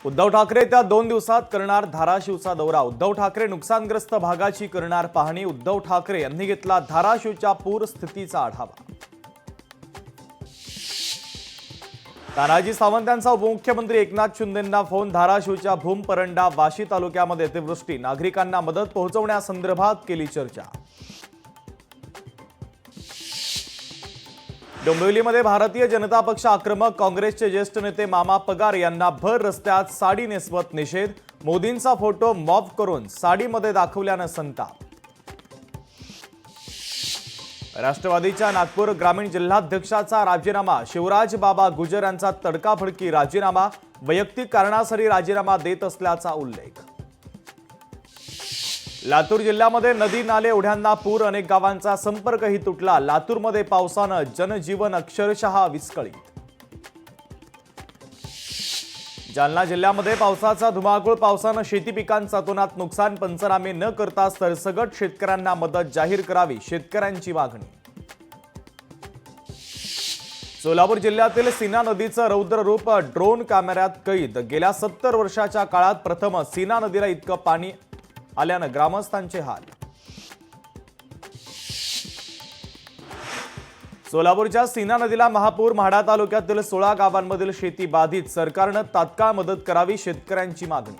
उद्धव ठाकरे त्या 2 दिवसात करणार धाराशिवचा दौरा। उद्धव ठाकरे नुकसानग्रस्त भागाची करणार पाहणी। उद्धव ठाकरे यांनी घेतला धाराशिवच्या पूर स्थितीचा आढावा। तानाजी सावंत यांचा उपमुख्यमंत्री एकनाथ शिंदेंना फोन। धाराशिवच्या भूम, परंडा, वाशी तालुक्यामध्ये अतिवृष्टी, नागरिकांना मदत पोहोचवण्यासंदर्भात केली चर्चा। डोंबिवलीमध्ये भारतीय जनता पक्ष आक्रमक। काँग्रेसचे ज्येष्ठ नेते मामा पगार यांना भर रस्त्यात साडी नेसवत निषेध। मोदींचा फोटो मॉप करून साडीमध्ये दाखवल्यानं संताप। राष्ट्रवादीच्या नागपूर ग्रामीण जिल्हाध्यक्षाचा राजीनामा। शिवराज बाबा गुजर यांचा तडकाफडकी राजीनामा। वैयक्तिक कारणासाठी राजीनामा देत असल्याचा उल्लेख। लातूर जिल्ह्यामध्ये नदी नाले ओढ्यांना पूर, अनेक गावांचा संपर्कही तुटला। लातूरमध्ये पावसानं जनजीवन अक्षरशः विस्कळीत। जालना जिल्ह्यामध्ये पावसाचा धुमाकूळ। पावसानं शेती पिकांचा अतोनात नुकसान। पंचनामे न करता सरसगट शेतकऱ्यांना मदत जाहीर करावी, शेतकऱ्यांची मागणी। सोलापूर जिल्ह्यातील सीना नदीचं रौद्र रूप ड्रोन कॅमेऱ्यात कैद। गेल्या 70 वर्षाच्या काळात प्रथमच सीना नदीला इतकं पाणी आल्यानं ग्रामस्थांचे हाल। सोलापूरच्या सीना नदीला महापूर। म्हाडा तालुक्यातील 16 गावांमधील शेती बाधित। सरकारनं तात्काळ मदत करावी, शेतकऱ्यांची मागणी।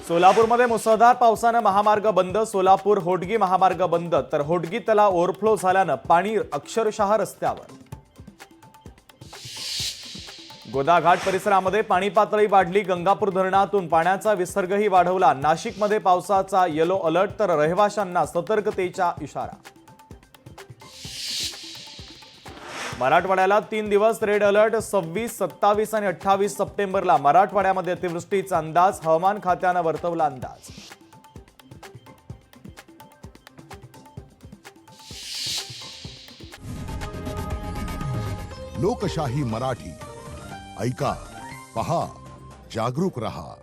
सोलापूरमध्ये मुसळधार पावसानं महामार्ग बंद। सोलापूर होडगी महामार्ग बंद, तर होडगी तलाव ओव्हरफ्लो झाल्यानं पाणी अक्षरशः रस्त्यावर। गोदाघाट परिसरामध्ये पाणी पातळी वाढली। गंगापूर धरणातून पाण्याचा विसर्गही वाढवला। नाशिकमध्ये पावसाचा येलो अलर्ट, तर रहिवाशांना सतर्कतेचा इशारा। मराठवाड्याला 3 दिवस रेड अलर्ट। 26, 27 आणि 28 सप्टेंबरला मराठवाड्यामध्ये अतिवृष्टीचा अंदाज। हवामान खात्यानं वर्तवला अंदाज। लोकशाही मराठी ऐका, पहा, जागरूक रहा।